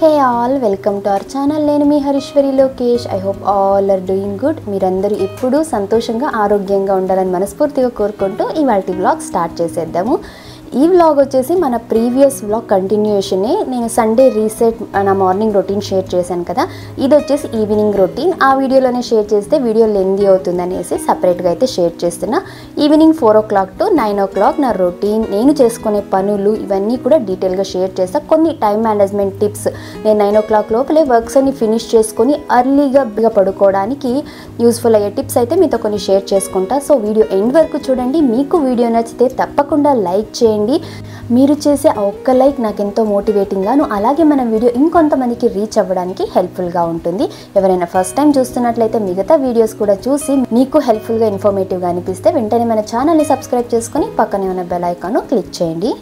Hey all, welcome to our channel. నేను మీ హరీశ్వరి Lokesh. I hope all are doing good. మీరందరూ ఎప్పుడూ సంతోషంగా ఆరోగ్యంగా ఉండాలని మనస్ఫూర్తిగా కోరుకుంటూ ఇవాల్టి వ్లాగ్ స్టార్ట్ చేసేద్దాము. ఈ వ్లాగ్ వచ్చేసి మన ప్రీవియస్ వ్లాగ్ కంటిన్యూషనే. నేను సండే రీసెట్ నా మార్నింగ్ రొటీన్ షేర్ చేశాను కదా, ఇది వచ్చేసి ఈవినింగ్ రొటీన్. ఆ వీడియోలోనే షేర్ చేస్తే వీడియో లెందీ అవుతుందనేసి సపరేట్గా అయితే షేర్ చేస్తున్నా. ఈవినింగ్ 4 o'clock to 9 o'clock నా రొటీన్, నేను చేసుకునే పనులు ఇవన్నీ కూడా డీటెయిల్గా షేర్ చేస్తాను. కొన్ని టైం మేనేజ్మెంట్ టిప్స్, నేను 9 o'clock లోపలే వర్క్స్ అన్ని ఫినిష్ చేసుకొని అర్లీగా పడుకోవడానికి యూస్ఫుల్ అయ్యే టిప్స్ అయితే మీతో కొన్ని షేర్ చేసుకుంటా. సో వీడియో ఎండ్ వరకు చూడండి. మీకు వీడియో నచ్చితే తప్పకుండా లైక్ చేయండి. మీరు చేసే ఆ ఒక్క లైక్ నాకు ఎంతో మోటివేటింగ్గాను, అలాగే మన వీడియో ఇంకొంతమందికి రీచ్ అవ్వడానికి హెల్ప్ఫుల్గా ఉంటుంది. ఎవరైనా ఫస్ట్ టైం చూస్తున్నట్లయితే మిగతా వీడియోస్ కూడా చూసి మీకు హెల్ప్ఫుల్గా ఇన్ఫర్మేటివ్గా అనిపిస్తే వెంటనే మన ఛానల్ని సబ్స్క్రైబ్ చేసుకొని పక్కనే ఉన్న బెల్ ఐకాన్ క్లిక్ చేయండి.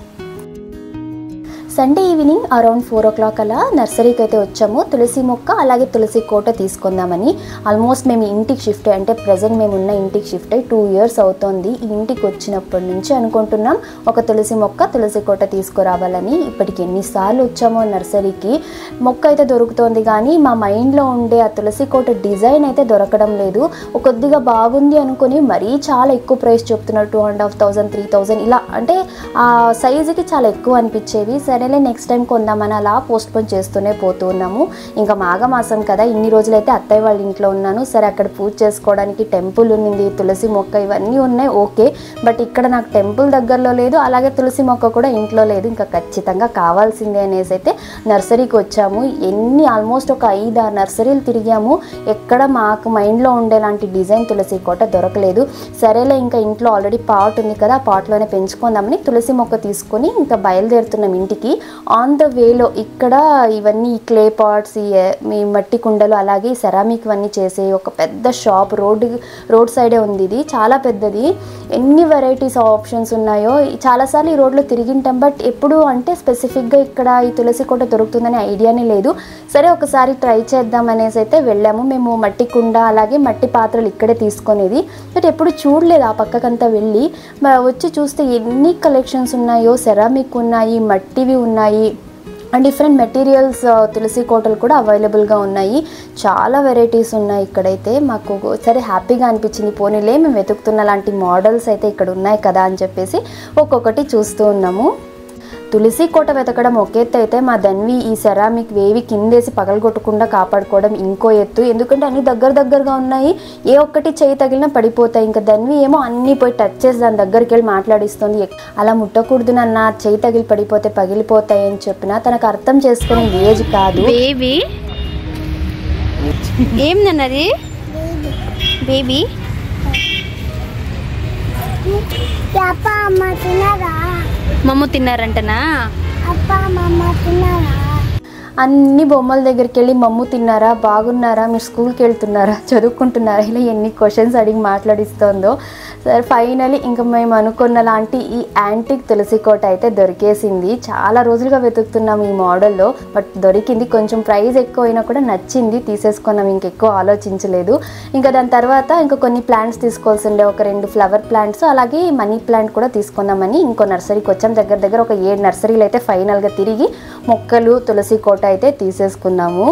సండే ఈవినింగ్ అరౌండ్ 4 o'clock అలా నర్సరీకి అయితే వచ్చాము. తులసి మొక్క అలాగే తులసి కోట తీసుకుందామని. ఆల్మోస్ట్ మేము ఇంటికి షిఫ్ట్ అయ్యి, అంటే ప్రజెంట్ మేము ఉన్న ఇంటికి షిఫ్ట్ అయ్యి 2 years అవుతోంది. ఈ ఇంటికి వచ్చినప్పటి నుంచి అనుకుంటున్నాం ఒక తులసి మొక్క తులసి కోట తీసుకురావాలని. ఇప్పటికి ఎన్నిసార్లు వచ్చామో నర్సరీకి. మొక్క అయితే దొరుకుతోంది కానీ మా మైండ్లో ఉండే ఆ తులసి కోట డిజైన్ అయితే దొరకడం లేదు. కొద్దిగా బాగుంది అనుకుని మరీ చాలా ఎక్కువ ప్రైస్ చెప్తున్నారు, 2,500 3,000 ఇలా, అంటే ఆ సైజుకి చాలా ఎక్కువ అనిపించేవి. సరేలే నెక్స్ట్ టైం కొందామని అలా పోస్ట్పోన్ చేస్తూనే పోతూ ఉన్నాము. ఇంకా మాఘమాసం కదా, ఇన్ని రోజులైతే అత్తయ్య వాళ్ళ ఇంట్లో ఉన్నాను. సరే అక్కడ పూజ చేసుకోవడానికి టెంపుల్ ఉంది, తులసి మొక్క ఇవన్నీ ఉన్నాయి ఓకే, బట్ ఇక్కడ నాకు టెంపుల్ దగ్గరలో లేదు, అలాగే తులసి మొక్క కూడా ఇంట్లో లేదు. ఇంకా ఖచ్చితంగా కావాల్సిందే అనేసి అయితే నర్సరీకి వచ్చాము. ఆల్మోస్ట్ ఒక 5-6 నర్సరీలు తిరిగాము. ఎక్కడ మాకు మైండ్లో ఉండేలాంటి డిజైన్ తులసి కోట దొరకలేదు. సరేలే ఇంకా ఇంట్లో ఆల్రెడీ పాట్ ఉంది కదా, ఆ పాట్లోనే పెంచుకుందామని తులసి మొక్క తీసుకొని ఇంకా బయలుదేరుతున్నాం ఇంటికి. ఆన్ ద వేలో ఇక్కడ ఇవన్నీ క్లే పాట్స్, మీ మట్టి కుండలు, అలాగే సెరామిక్ అన్నీ చేసే ఒక పెద్ద షాప్ రోడ్ సైడే ఉంది. ఇది చాలా పెద్దది, ఎన్ని వెరైటీస్ ఆప్షన్స్ ఉన్నాయో. చాలాసార్లు ఈ రోడ్లో తిరిగింటాం, బట్ ఎప్పుడు అంటే స్పెసిఫిక్గా ఇక్కడ ఈ తులసి కోట దొరుకుతుందనే ఐడియానే లేదు. సరే ఒకసారి ట్రై చేద్దాం అనేసి అయితే వెళ్ళాము. మేము మట్టి కుండ అలాగే మట్టి పాత్రలు ఇక్కడే తీసుకునేది, బట్ ఎప్పుడు చూడలేదు ఆ పక్కకంతా వెళ్ళి. వచ్చి చూస్తే ఎన్ని కలెక్షన్స్ ఉన్నాయో, సెరామిక్ ఉన్నాయి, మట్టివి ఉన్నాయి, అండ్ డిఫరెంట్ మెటీరియల్స్ తులసి కోటలు కూడా అవైలబుల్గా ఉన్నాయి. చాలా వెరైటీస్ ఉన్నాయి ఇక్కడైతే. మాకు సరే హ్యాపీగా అనిపించింది, పోనీలే మేము వెతుకుతున్న లాంటి మోడల్స్ అయితే ఇక్కడ ఉన్నాయి కదా అని చెప్పేసి ఒక్కొక్కటి చూస్తూ ఉన్నాము. తులసి కోట వెతకడం ఒక ఎత్తు అయితే, మా ధన్వి ఈ సెరామిక్ వేవి కిందేసి పగలగొట్టకుండా కాపాడుకోవడం ఇంకో ఎత్తు. ఎందుకంటే అన్ని దగ్గరగా ఉన్నాయి, ఏ ఒక్కటి చేయి తగిలినా పడిపోతాయి. ఇంకా ధన్వి ఏమో అన్నీ పోయి టచ్ చేసి దాని దగ్గరికి వెళ్ళి మాట్లాడిస్తుంది. అలా ముట్టకూడదు నాన్న, చేయి తగిలి పడిపోతే పగిలిపోతాయి అని చెప్పినా తనకు అర్థం చేసుకునే ఏజ్ కాదు. బేబీ ఏందన్నది? బేబీ మమ్మ తిన్నారంటనా? అన్ని బొమ్మల దగ్గరికి వెళ్ళి మమ్ము తిన్నారా, బాగున్నారా, మీరు స్కూల్కి వెళ్తున్నారా, చదువుకుంటున్నారా, ఇలా ఎన్ని క్వశ్చన్స్ అడిగి మాట్లాడిస్తుందో. సరే ఫైనలీ ఇంకా మేము అనుకున్న లాంటి ఈ యాంటిక్ తులసి కోట అయితే దొరికేసింది. చాలా రోజులుగా వెతుకుతున్నాం ఈ మోడల్లో, బట్ దొరికింది. కొంచెం ప్రైస్ ఎక్కువ అయినా కూడా నచ్చింది, తీసేసుకున్నాం. ఇంకెక్కువ ఆలోచించలేదు. ఇంకా దాని తర్వాత ఇంకా కొన్ని ప్లాంట్స్ తీసుకోవాల్సి ఉండే, ఒక 2 ఫ్లవర్ ప్లాంట్స్ అలాగే మనీ ప్లాంట్ కూడా తీసుకుందామని ఇంకో నర్సరీకి వచ్చాం. దగ్గర ఒక 7 నర్సరీలు అయితే ఫైనల్గా తిరిగి మొక్కలు తులసి కోట అయితే తీసేసుకున్నాము.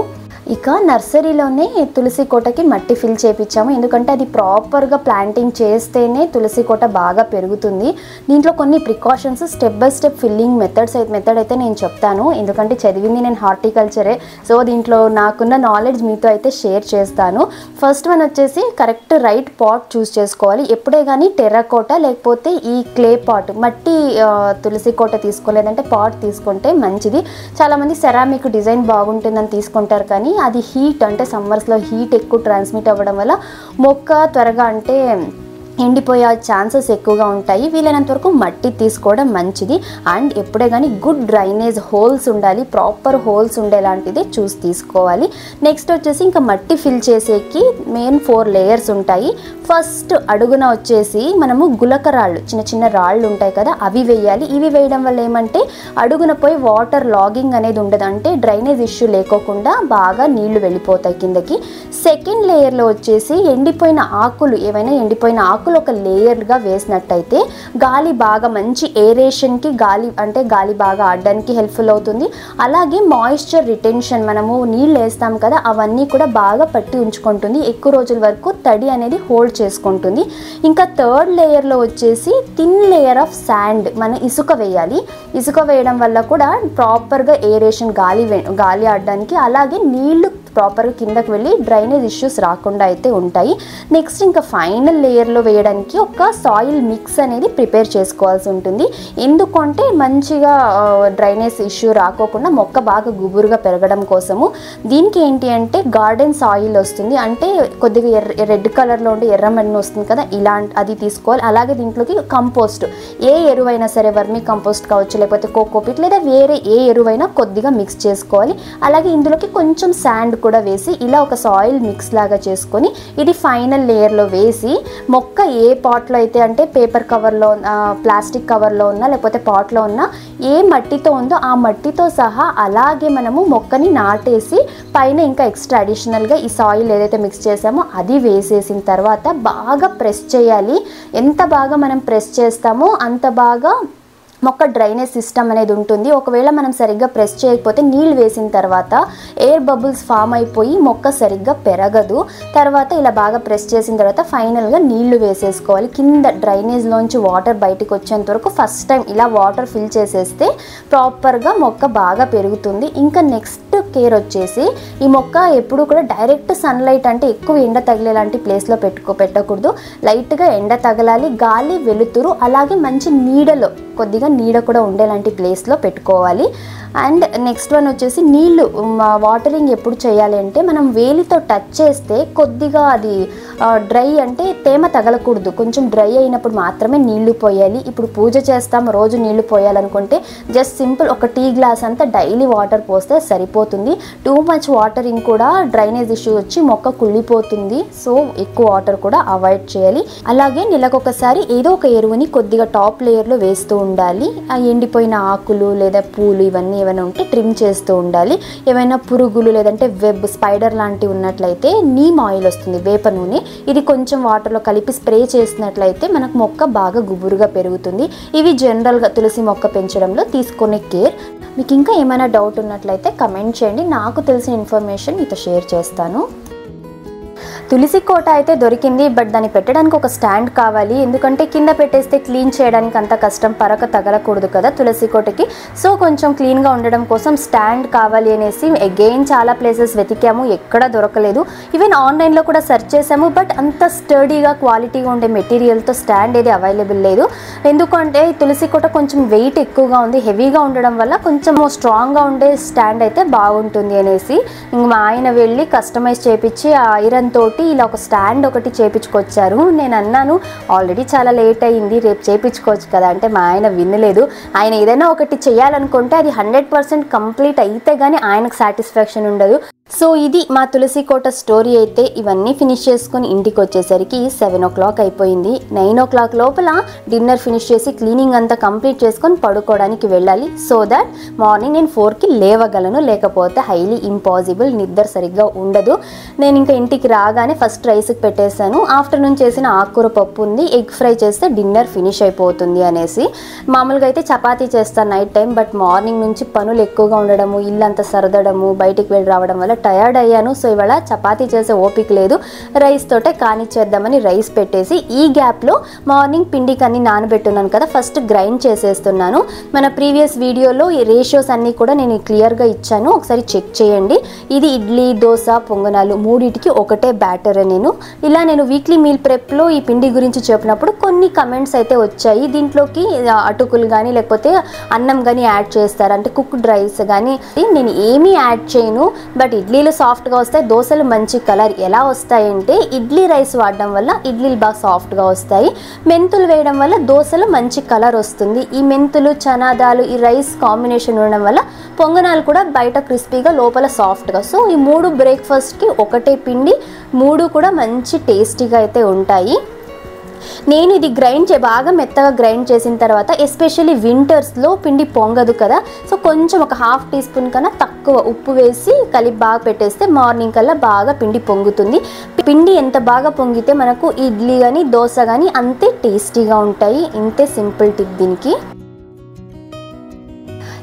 ఇక నర్సరీలోనే తులసి కోటకి మట్టి ఫిల్ చేయించాము, ఎందుకంటే అది ప్రాపర్గా ప్లాంటింగ్ చేస్తేనే తులసి కోట బాగా పెరుగుతుంది. దీంట్లో కొన్ని precautions, step by step filling method అయితే నేను చెప్తాను, ఎందుకంటే చదివింది నేను హార్టికల్చరే. సో దీంట్లో నాకున్న నాలెడ్జ్ మీతో అయితే షేర్ చేస్తాను. ఫస్ట్ వన్ వచ్చేసి కరెక్ట్ రైట్ పాట్ చూస్ చేసుకోవాలి. ఎప్పుడే కానీ టెర్రకోట లేకపోతే ఈ క్లే పాట్, మట్టి తులసి కోట తీసుకోలేదంటే పాట్ తీసుకుంటే మంచిది. చాలామంది సెరామిక్ డిజైన్ బాగుంటుందని తీసుకుంటారు, కానీ అది హీట్, అంటే సమ్మర్స్లో హీట్ ఎక్కువ ట్రాన్స్మిట్ అవ్వడం వల్ల మొక్క త్వరగా అంటే ఎండిపోయే ఛాన్సెస్ ఎక్కువగా ఉంటాయి. వీలైనంత వరకు మట్టి తీసుకోవడం మంచిది. అండ్ ఎప్పుడే కానీ గుడ్ డ్రైనేజ్ హోల్స్ ఉండాలి, ప్రాపర్ హోల్స్ ఉండేలాంటిది చూసి తీసుకోవాలి. నెక్స్ట్ వచ్చేసి ఇంకా మట్టి ఫిల్ చేసేకి మెయిన్ 4 layers ఉంటాయి. ఫస్ట్ అడుగున వచ్చేసి మనము గులకరాళ్ళు, చిన్న రాళ్ళు ఉంటాయి కదా, అవి వేయాలి. ఇవి వేయడం వల్ల ఏమంటే అడుగున పోయి వాటర్ లాగింగ్ అనేది ఉండదు, అంటే డ్రైనేజ్ ఇష్యూ లేకోకుండా బాగా నీళ్లు వెళ్ళిపోతాయి కిందకి. సెకండ్ లేయర్లో వచ్చేసి ఎండిపోయిన ఆకులు, ఏవైనా ఎండిపోయిన ఆకులు ఆకులు ఒక లేయర్గా వేసినట్టయితే గాలి బాగా మంచి ఏరేషన్కి గాలి బాగా ఆడడానికి హెల్ప్ఫుల్ అవుతుంది. అలాగే మాయిశ్చర్ రిటెన్షన్, మనము నీళ్ళు వేస్తాం కదా అవన్నీ కూడా బాగా పట్టి ఉంచుకుంటుంది, ఎక్కువ రోజుల వరకు తడి అనేది హోల్డ్ చేసుకుంటుంది. ఇంకా థర్డ్ లేయర్లో వచ్చేసి థిన్ లేయర్ ఆఫ్ శాండ్, మనం ఇసుక వేయాలి. ఇసుక వేయడం వల్ల కూడా ప్రాపర్గా ఏరేషన్ గాలి ఆడడానికి, అలాగే నీళ్లు ప్రాపర్గా కిందకి వెళ్ళి డ్రైనేజ్ ఇష్యూస్ రాకుండా అయితే ఉంటాయి. నెక్స్ట్ ఇంకా ఫైనల్ లేయర్లో వేయడానికి ఒక సాయిల్ మిక్స్ అనేది ప్రిపేర్ చేసుకోవాల్సి ఉంటుంది. ఎందుకంటే మంచిగా డ్రైనేజ్ ఇష్యూ రాకోకుండా మొక్క బాగా గుబురుగా పెరగడం కోసము. దీనికి ఏంటి అంటే గార్డెన్ సాయిల్ వస్తుంది, అంటే కొద్దిగా రెడ్ కలర్లో ఉండే ఎర్రమಣ್ಣి వస్తుంది కదా, అది తీసుకోవాలి. అలాగే దీంట్లోకి కంపోస్ట్, ఏ ఎరువైనా సరే, వర్మీ కంపోస్ట్ కావచ్చు, లేకపోతే కోకోపిట్ లేదా వేరే ఏ ఎరువైనా కొద్దిగా మిక్స్ చేసుకోవాలి. అలాగే ఇందులోకి కొంచెం శాండ్ కూడా వేసి ఇలా ఒక సాయిల్ మిక్స్ లాగా చేసుకొని ఇది ఫైనల్ లేయర్లో వేసి మొక్క ఏ పాట్లో అయితే, అంటే పేపర్ కవర్లో, ప్లాస్టిక్ కవర్లో ఉన్నా లేకపోతే పాట్లో ఉన్నా ఏ మట్టితో ఉందో ఆ మట్టితో సహా అలాగే మనము మొక్కని నాటేసి పైన ఇంకా ఎక్స్ట్రా అడిషనల్గా ఈ సాయిల్ ఏదైతే మిక్స్ చేసామో అది వేసేసిన తర్వాత బాగా ప్రెస్ చేయాలి. ఎంత బాగా మనం ప్రెస్ చేస్తామో అంత బాగా మొక్క డ్రైనేజ్ సిస్టమ్ అనేది ఉంటుంది. ఒకవేళ మనం సరిగ్గా ప్రెస్ చేయకపోతే నీళ్ళు వేసిన తర్వాత ఎయిర్ బబుల్స్ ఫామ్ అయిపోయి మొక్క సరిగ్గా పెరగదు. తర్వాత ఇలా బాగా ప్రెస్ చేసిన తర్వాత ఫైనల్గా నీళ్లు వేసేసుకోవాలి. కింద డ్రైనేజ్లోంచి వాటర్ బయటకు వచ్చేంత వరకు ఫస్ట్ టైం ఇలా వాటర్ ఫిల్ చేసేస్తే ప్రాపర్గా మొక్క బాగా పెరుగుతుంది. ఇంకా నెక్స్ట్ కేర్ వచ్చేసి ఈ మొక్క ఎప్పుడు కూడా డైరెక్ట్ సన్లైట్, అంటే ఎక్కువ ఎండ తగిలేలాంటి ప్లేస్లో పెట్టకూడదు. లైట్గా ఎండ తగలాలి, గాలి వెలుతురు అలాగే మంచి నీడలో, కొద్దిగా నీడ కూడా ఉండేలాంటి ప్లేస్లో పెట్టుకోవాలి. అండ్ నెక్స్ట్ వన్ వచ్చేసి నీళ్ళు వాటరింగ్ ఎప్పుడు చేయాలి అంటే మనం వేలితో టచ్ చేస్తే కొద్దిగా అది డ్రై, అంటే తేమ తగలకూడదు, కొంచెం డ్రై అయినప్పుడు మాత్రమే నీళ్లు పోయాలి. ఇప్పుడు పూజ చేస్తాం, రోజు నీళ్లు పోయాలనుకుంటే జస్ట్ సింపుల్ ఒక టీ గ్లాస్ అంతా డైలీ వాటర్ పోస్తే సరిపోతుంది. టూ మచ్ వాటరింగ్ కూడా డ్రైనేజ్ ఇష్యూ వచ్చి మొక్క కుళ్ళిపోతుంది. సో ఎక్కువ వాటర్ కూడా అవాయిడ్ చేయాలి. అలాగే నెలకొకసారి ఏదో ఒక ఎరువుని కొద్దిగా టాప్ లేయర్లో వేస్తూ ఉండాలి. ఆ ఎండిపోయిన ఆకులు లేదా పూలు ఇవన్నీ ఏమైనా ఉంటే ట్రిమ్ చేస్తూ ఉండాలి. ఏమైనా పురుగులు లేదంటే వెబ్, స్పైడర్ లాంటివి ఉన్నట్లయితే నీమ్ ఆయిల్ వస్తుంది, వేప నూనె, ఇది కొంచెం వాటర్లో కలిపి స్ప్రే చేసినట్లయితే మనకు మొక్క బాగా గుబురుగా పెరుగుతుంది. ఇవి జనరల్గా తులసి మొక్క పెంచడంలో తీసుకునే కేర్. మీకు ఇంకా ఏమైనా డౌట్ ఉన్నట్లయితే కమెంట్ చేయండి, నాకు తెలిసిన ఇన్ఫర్మేషన్ మీతో షేర్ చేస్తాను. తులసి కోట అయితే దొరికింది, బట్ దాన్ని పెట్టడానికి ఒక స్టాండ్ కావాలి. ఎందుకంటే కింద పెట్టేస్తే క్లీన్ చేయడానికి అంత కష్టం, పరక తగలకూడదు కదా తులసి కోటకి. సో కొంచెం క్లీన్గా ఉండడం కోసం స్టాండ్ కావాలి అనేసి అగైన్ చాలా ప్లేసెస్ వెతికాము, ఎక్కడ దొరకలేదు. ఈవెన్ ఆన్లైన్లో కూడా సెర్చ్ చేసాము, బట్ అంత స్టడీగా క్వాలిటీగా ఉండే మెటీరియల్తో స్టాండ్ ఏది అవైలబుల్ లేదు. ఎందుకంటే తులసి కోట కొంచెం వెయిట్ ఎక్కువగా ఉంది, హెవీగా ఉండడం వల్ల కొంచెం స్ట్రాంగ్గా ఉండే స్టాండ్ అయితే బాగుంటుంది అనేసి ఇంక మా ఆయన వెళ్ళి కస్టమైజ్ చేయించి ఆ ఐరన్ తోటి ఇలా ఒక స్టాండ్ ఒకటి చేయించుకొచ్చారు. నేను అన్నాను ఆల్రెడీ చాలా లేట్ అయ్యింది, రేపు చేయించుకోవచ్చు కదా అంటే మా ఆయన వినలేదు. ఆయన ఏదైనా ఒకటి చేయాలనుకుంటే అది 100% కంప్లీట్ అయితే కానీ ఆయనకు సాటిస్ఫాక్షన్ ఉండదు. సో ఇది మా తులసి కోట స్టోరీ అయితే. ఇవన్నీ ఫినిష్ చేసుకొని ఇంటికి వచ్చేసరికి 7 o'clock అయిపోయింది. 9 o'clock లోపల డిన్నర్ ఫినిష్ చేసి క్లీనింగ్ అంతా కంప్లీట్ చేసుకొని పడుకోవడానికి వెళ్ళాలి. సో దట్ మార్నింగ్ నేను 4కి లేవగలను, లేకపోతే హైలీ ఇంపాసిబుల్, నిద్ర సరిగ్గా ఉండదు. నేను ఇంకా ఇంటికి రాగానే ఫస్ట్ రైస్కి పెట్టేశాను. ఆఫ్టర్నూన్ చేసిన ఆకుకూర పప్పు ఉంది, ఎగ్ ఫ్రై చేస్తే డిన్నర్ ఫినిష్ అయిపోతుంది అనేసి. మామూలుగా అయితే చపాతీ చేస్తాను నైట్ టైం, బట్ మార్నింగ్ నుంచి పనులు ఎక్కువగా ఉండడము, ఇల్లంతా సరదడము, బయటికి వెళ్ళి రావడం వల్ల టయర్డ్ అయ్యాను. సో ఇవాళ చపాతీ చేసే ఓపిక లేదు, రైస్ తోటే కానిచ్చేద్దామని రైస్ పెట్టేసి ఈ గ్యాప్లో మార్నింగ్ పిండికి అన్ని నానబెట్టున్నాను కదా, ఫస్ట్ గ్రైండ్ చేసేస్తున్నాను. మన ప్రీవియస్ వీడియోలో ఈ రేషియోస్ అన్నీ కూడా నేను క్లియర్గా ఇచ్చాను, ఒకసారి చెక్ చేయండి. ఇది ఇడ్లీ, దోశ, పొంగనాలు మూడింటికి ఒకటే బ్యాటర్. నేను వీక్లీ మీల్ ప్రెప్లో ఈ పిండి గురించి చెప్పినప్పుడు కొన్ని కమెంట్స్ అయితే వచ్చాయి, దీంట్లోకి అటుకులు కానీ లేకపోతే అన్నం కానీ యాడ్ చేస్తారు, అంటే కుక్డ్ రైస్ కానీ. నేను ఏమీ యాడ్ చేయను, బట్ ఇడ్లీలు సాఫ్ట్గా వస్తాయి, దోశలు మంచి కలర్ ఎలా వస్తాయంటే ఇడ్లీ రైస్ వాడడం వల్ల ఇడ్లీలు బాగా సాఫ్ట్గా వస్తాయి, మెంతులు వేయడం వల్ల దోశలు మంచి కలర్ వస్తుంది. ఈ మెంతులు, చనాదాలు, ఈ రైస్ కాంబినేషన్ ఉండడం వల్ల పొంగనాలు కూడా బయట క్రిస్పీగా లోపల సాఫ్ట్గా. సో ఈ 3 బ్రేక్ఫాస్ట్కి ఒకటే పిండి, 3 కూడా మంచి టేస్టీగా అయితే ఉంటాయి. నేను ఇది బాగా మెత్తగా గ్రైండ్ చేసిన తర్వాత, ఎస్పెషల్లీ వింటర్స్లో పిండి పొంగదు కదా, సో కొంచెం ఒక 1/2 teaspoon కన్నా తక్కువ ఉప్పు వేసి కలిపి బాగా పెట్టేస్తే మార్నింగ్ కల్లా బాగా పిండి పొంగుతుంది. పిండి ఎంత బాగా పొంగితే మనకు ఇడ్లీ కానీ దోశ కానీ అంతే టేస్టీగా ఉంటాయి. ఇంతే సింపుల్ టిప్ దీనికి.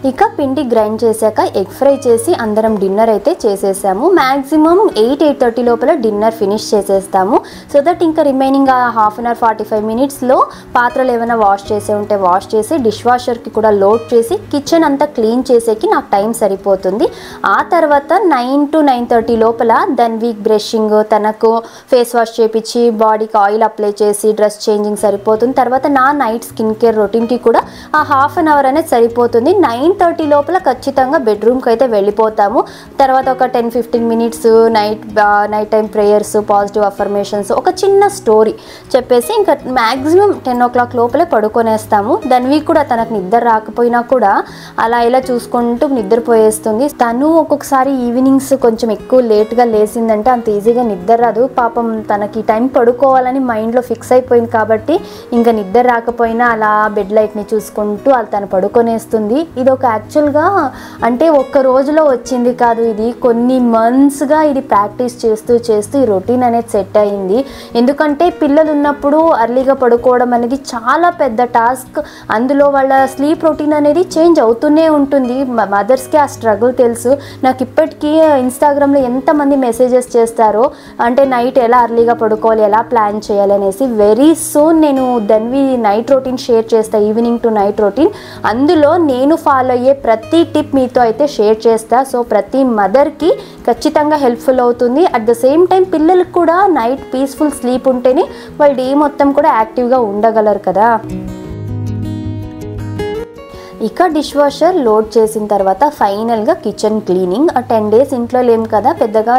ఇక పిండి గ్రైండ్ చేశాక ఎగ్ ఫ్రై చేసి అందరం డిన్నర్ అయితే చేసేసాము. మ్యాక్సిమం 8-8:30 లోపల డిన్నర్ ఫినిష్ చేసేస్తాము. సో దట్ ఇంకా రిమైనింగ్ హాఫ్ అన్ అవర్ 45 మినిట్స్లో పాత్రలు ఏమైనా వాష్ చేసే ఉంటే వాష్ చేసి డిష్ వాషర్కి కూడా లోడ్ చేసి కిచెన్ అంతా క్లీన్ చేసేకి నాకు టైం సరిపోతుంది. ఆ తర్వాత 9 to 9:30 లోపల వీక్ బ్రషింగ్, తనకు ఫేస్ వాష్ చేపించి బాడీకి ఆయిల్ అప్లై చేసి డ్రెస్ చేంజింగ్ సరిపోతుంది. తర్వాత నా నైట్ స్కిన్ కేర్ రొటీన్కి కూడా ఆ హాఫ్ అన్ అవర్ అనేది సరిపోతుంది. 9:30 లోపల ఖచ్చితంగా బెడ్రూమ్కి అయితే వెళ్ళిపోతాము. తర్వాత ఒక 10-15 minutes night time prayers, positive affirmations, ఒక చిన్న స్టోరీ చెప్పేసి ఇంకా మ్యాక్సిమం 10 o'clock లోపలే పడుకొనేస్తాము. దాని కూడా తనకు నిద్ర రాకపోయినా కూడా అలా ఇలా చూసుకుంటూ నిద్రపోయేస్తుంది. తను ఒక్కొక్కసారి ఈవినింగ్స్ కొంచెం ఎక్కువ లేట్గా లేసిందంటే అంత ఈజీగా నిద్ర రాదు. పాపం తనకి టైం పడుకోవాలని మైండ్లో ఫిక్స్ అయిపోయింది కాబట్టి ఇంకా నిద్ర రాకపోయినా అలా బెడ్ లైట్ని చూసుకుంటూ అది తను పడుకొనేస్తుంది. ఇది ఒక యాక్చువల్గా అంటే ఒక్క రోజులో వచ్చింది కాదు, ఇది కొన్ని మంత్స్గా ఇది ప్రాక్టీస్ చేస్తూ ఈ రొటీన్ అనేది సెట్ అయింది. ఎందుకంటే పిల్లలు ఉన్నప్పుడు అర్లీగా పడుకోవడం అనేది చాలా పెద్ద టాస్క్. అందులో వాళ్ళ స్లీప్ రొటీన్ అనేది చేంజ్ అవుతూనే ఉంటుంది. మదర్స్కి ఆ స్ట్రగుల్ తెలుసు. నాకు ఇప్పటికీ ఇన్స్టాగ్రామ్లో ఎంతమంది మెసేజెస్ చేస్తారో అంటే నైట్ ఎలా అర్లీగా పడుకోవాలి, ఎలా ప్లాన్ చేయాలి అనేసి. వెరీ సూన్ నేను ధన్వి నైట్ రొటీన్ షేర్ చేస్తాను, ఈవినింగ్ టు నైట్ రొటీన్. అందులో నేను ఫాలో అయ్యే ప్రతి టిప్ మీతో అయితే షేర్ చేస్తా. సో ప్రతి మదర్కి ఖచ్చితంగా హెల్ప్ఫుల్ అవుతుంది. అట్ ద సేమ్ టైం పిల్లలకు కూడా నైట్ పీస్ఫుల్ స్లీప్ ఉంటేనే వాళ్ళు డే మొత్తం కూడా యాక్టివ్గా ఉండగలరు కదా. ఇక డిష్ వాషర్ లోడ్ చేసిన తర్వాత ఫైనల్గా కిచెన్ క్లీనింగ్. 10 days ఇంట్లో లేం కదా, పెద్దగా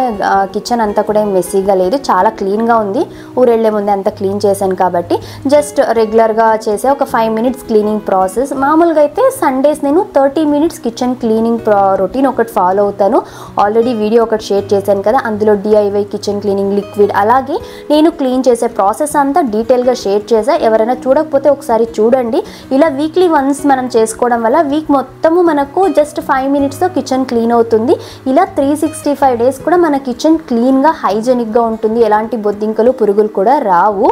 కిచెన్ అంతా కూడా ఏం మెస్సీగా లేదు, చాలా క్లీన్గా ఉంది. ఊరెళ్ళే ముందే అంతా క్లీన్ చేశాను కాబట్టి జస్ట్ రెగ్యులర్గా చేసే ఒక 5 minutes క్లీనింగ్ ప్రాసెస్. మామూలుగా అయితే సండేస్ నేను 30 minutes కిచెన్ క్లీనింగ్ రొటీన్ ఒకటి ఫాలో అవుతాను. ఆల్రెడీ వీడియో ఒకటి షేర్ చేశాను కదా, అందులో DIY కిచెన్ క్లీనింగ్ లిక్విడ్, అలాగే నేను క్లీన్ చేసే ప్రాసెస్ అంతా డీటెయిల్గా షేర్ చేసా. ఎవరైనా చూడకపోతే ఒకసారి చూడండి. ఇలా వీక్లీ వన్స్ మనం చేసుకోవడం వల్ల వీక్ మొత్తము మనకు జస్ట్ 5 minutesతో కిచెన్ క్లీన్ అవుతుంది. ఇలా 365 days కూడా మన కిచెన్ క్లీన్గా హైజెనిక్గా ఉంటుంది. ఎలాంటి బొద్దింకలు పురుగులు కూడా రావు.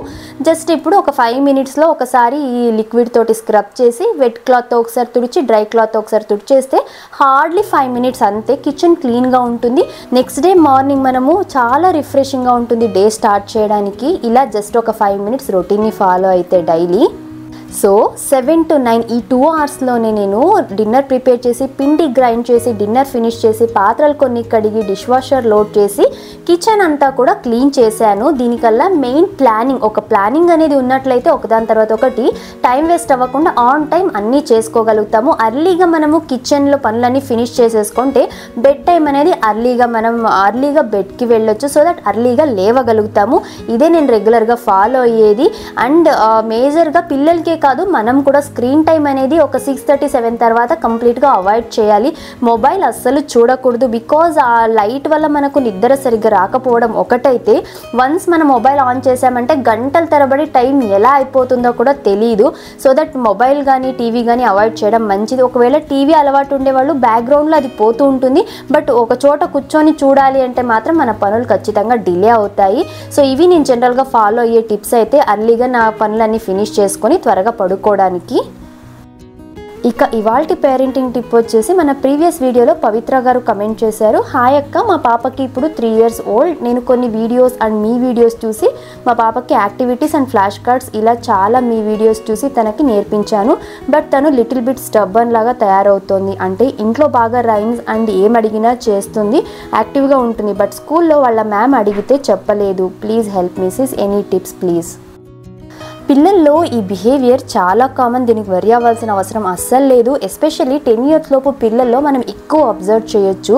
జస్ట్ ఇప్పుడు ఒక 5 minutesలో ఒకసారి ఈ లిక్విడ్ తోటి స్క్రబ్ చేసి వెట్ క్లాత్తో ఒకసారి తుడిచి డ్రై క్లాత్తో ఒకసారి తుడిచేస్తే హార్డ్లీ 5 minutes అంతే కిచెన్ క్లీన్గా ఉంటుంది. నెక్స్ట్ డే మార్నింగ్ మనము చాలా రిఫ్రెషింగ్గా ఉంటుంది డే స్టార్ట్ చేయడానికి. ఇలా జస్ట్ ఒక 5 minutes రొటీన్ని ఫాలో అయితే డైలీ. సో 7 to 9 ఈ 2 hours-లోనే నేను డిన్నర్ ప్రిపేర్ చేసి పిండి గ్రైండ్ చేసి డిన్నర్ ఫినిష్ చేసి పాత్రలు కొన్ని కడిగి డిష్ వాషర్ లోడ్ చేసి కిచెన్ అంతా కూడా క్లీన్ చేశాను. దీనికల్లా మెయిన్ ప్లానింగ్, ఒక ప్లానింగ్ అనేది ఉన్నట్లయితే ఒకదాని తర్వాత ఒకటి టైం వేస్ట్ అవ్వకుండా ఆన్ టైం అన్నీ చేసుకోగలుగుతాము. అర్లీగా మనము కిచెన్లో పనులన్నీ ఫినిష్ చేసేసుకుంటే బెడ్ టైం అనేది అర్లీగా బెడ్కి వెళ్ళొచ్చు. సో దట్ అర్లీగా లేవగలుగుతాము. ఇదే నేను రెగ్యులర్గా ఫాలో అయ్యేది. అండ్ మేజర్గా పిల్లలకే కాదు మనం కూడా స్క్రీన్ టైం అనేది ఒక 6:30-7 తర్వాత కంప్లీట్గా అవాయిడ్ చేయాలి. మొబైల్ అస్సలు చూడకూడదు. బికాజ్ ఆ లైట్ వల్ల మనకు నిద్ర సరిగ్గా రాకపోవడం ఒకటైతే, వన్స్ మన మొబైల్ ఆన్ చేసామంటే గంటల తరబడి టైం ఎలా అయిపోతుందో కూడా తెలియదు. సో దట్ మొబైల్ కానీ టీవీ కానీ అవాయిడ్ చేయడం మంచిది. ఒకవేళ టీవీ అలవాటు ఉండేవాళ్ళు బ్యాక్గ్రౌండ్లో అది పోతూ ఉంటుంది. బట్ ఒక చోట కూర్చొని చూడాలి అంటే మాత్రం మన పనులు ఖచ్చితంగా డిలే అవుతాయి. సో ఇవి నేను జనరల్గా ఫాలో అయ్యే టిప్స్ అయితే అర్లీగా నా పనులన్నీ ఫినిష్ చేసుకొని త్వరగా పడుకోవడానికి. ఇక ఇవాల్టి పేరెంటింగ్ టిప్ వచ్చేసి మన ప్రీవియస్ వీడియోలో పవిత్ర గారు కమెంట్ చేశారు. హాయ్ అక్క, మా పాపకి ఇప్పుడు 3 years ఓల్డ్. నేను కొన్ని వీడియోస్ అండ్ మీ వీడియోస్ చూసి మా పాపకి యాక్టివిటీస్ అండ్ ఫ్లాష్ కార్డ్స్ ఇలా చాలా మీ వీడియోస్ చూసి తనకి నేర్పించాను. బట్ తను లిటిల్ బిట్ స్టబ్బర్న్ లాగా తయారవుతోంది. అంటే ఇంట్లో బాగా రైమ్స్ అండ్ ఏం అడిగినా చేస్తుంది, యాక్టివ్గా ఉంటుంది. బట్ స్కూల్లో వాళ్ళ మ్యామ్ అడిగితే చెప్పలేదు. Please help me sis, any tips please. పిల్లల్లో ఈ బిహేవియర్ చాలా కామన్. దీనికి వరి అవ్వాల్సిన అవసరం అస్సలు లేదు. ఎస్పెషల్లీ 10 years లోపు పిల్లల్లో మనం ఎక్కువ అబ్జర్వ్ చేయొచ్చు.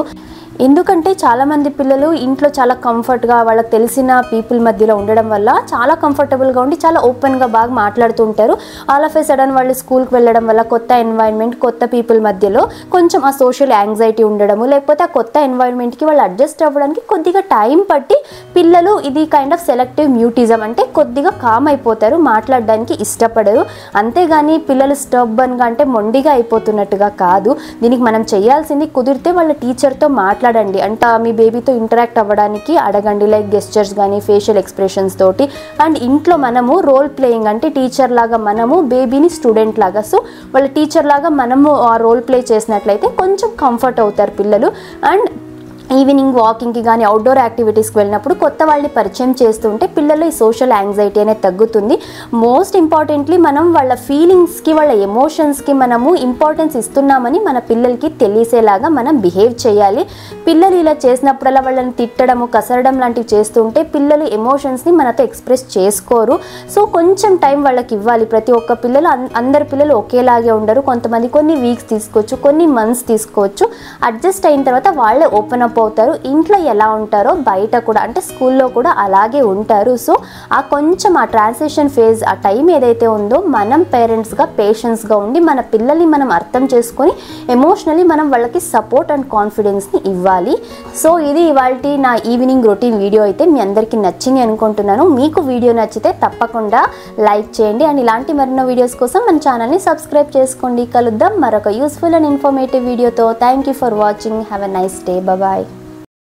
ఎందుకంటే చాలామంది పిల్లలు ఇంట్లో చాలా కంఫర్ట్గా వాళ్ళకి తెలిసిన పీపుల్ మధ్యలో ఉండడం వల్ల చాలా కంఫర్టబుల్గా ఉండి చాలా ఓపెన్గా బాగా మాట్లాడుతూ ఉంటారు. ఆల్ ఆఫ్ ఏ సడన్ వాళ్ళు స్కూల్కి వెళ్ళడం వల్ల కొత్త ఎన్వైర్న్మెంట్, కొత్త పీపుల్ మధ్యలో కొంచెం ఆ సోషల్ యాంగ్జైటీ ఉండడము, లేకపోతే ఆ కొత్త ఎన్వైర్న్మెంట్కి వాళ్ళు అడ్జస్ట్ అవ్వడానికి కొద్దిగా టైం పట్టి పిల్లలు ఇది కైండ్ ఆఫ్ సెలెక్టివ్ మ్యూటిజం అంటే కొద్దిగా కామ్ అయిపోతారు, మాట్లాడడానికి ఇష్టపడరు. అంతేగాని పిల్లలు స్టబ్బర్న్గా అంటే మొండిగా అయిపోతున్నట్టుగా కాదు. దీనికి మనం చేయాల్సింది కుదిరితే వాళ్ళ టీచర్తో మాట్లాడాలి. మాట్లాడండి, అంటే మీ బేబీతో ఇంటరాక్ట్ అవ్వడానికి అడగండి, లైక్ గెస్చర్స్ కానీ ఫేషియల్ ఎక్స్ప్రెషన్స్ తోటి. అండ్ ఇంట్లో మనము రోల్ ప్లేయింగ్ అంటే టీచర్ లాగా మనము బేబీని స్టూడెంట్ లాగా, సో వాళ్ళ టీచర్ లాగా మనము ఆ రోల్ ప్లే చేసినట్లయితే కొంచెం కంఫర్ట్ అవుతారు పిల్లలు. అండ్ ఈవినింగ్ వాకింగ్కి కానీ అవుట్డోర్ యాక్టివిటీస్కి వెళ్ళినప్పుడు కొత్త వాళ్ళని పరిచయం చేస్తుంటే పిల్లలు ఈ సోషల్ యాంగ్జైటీ అనేది తగ్గుతుంది. మోస్ట్ ఇంపార్టెంట్లీ మనం వాళ్ళ ఫీలింగ్స్కి వాళ్ళ ఎమోషన్స్కి మనము ఇంపార్టెన్స్ ఇస్తున్నామని మన పిల్లలకి తెలిసేలాగా మనం బిహేవ్ చేయాలి. పిల్లలు ఇలా చేసినప్పుడల్లా వాళ్ళని తిట్టడము కసరడం లాంటివి చేస్తుంటే పిల్లలు ఎమోషన్స్ని మనతో ఎక్స్ప్రెస్ చేసుకోరు. సో కొంచెం టైం వాళ్ళకి ఇవ్వాలి. ప్రతి ఒక్క పిల్లలు అందరి పిల్లలు ఒకేలాగే ఉండరు, కొంతమంది కొన్ని వీక్స్ తీసుకోవచ్చు, కొన్ని మంత్స్ తీసుకోవచ్చు. అడ్జస్ట్ అయిన తర్వాత వాళ్ళే ఓపెన్ అప్ అవుతారు. ఇంట్లో ఎలా ఉంటారో బయట కూడా అంటే స్కూల్లో కూడా అలాగే ఉంటారు. సో ఆ కొంచెం ఆ ట్రాన్సిషన్ ఫేజ్ ఆ టైం ఏదైతే ఉందో మనం పేరెంట్స్గా పేషెన్స్గా ఉండి మన పిల్లల్ని మనం అర్థం చేసుకొని ఎమోషనలీ మనం వాళ్ళకి సపోర్ట్ అండ్ కాన్ఫిడెన్స్ని ఇవ్వాలి. సో ఇది ఇవాల్టి నా ఈవినింగ్ రొటీన్ వీడియో అయితే మీ అందరికీ నచ్చింది అనుకుంటున్నాను. మీకు వీడియో నచ్చితే తప్పకుండా లైక్ చేయండి అండ్ ఇలాంటి మరిన్నో వీడియోస్ కోసం మన ఛానల్ని సబ్స్క్రైబ్ చేసుకోండి. కలుద్దాం మరొక యూస్ఫుల్ అండ్ ఇన్ఫర్మేటివ్ వీడియోతో. Thank you for watching. Have a nice day. Bye.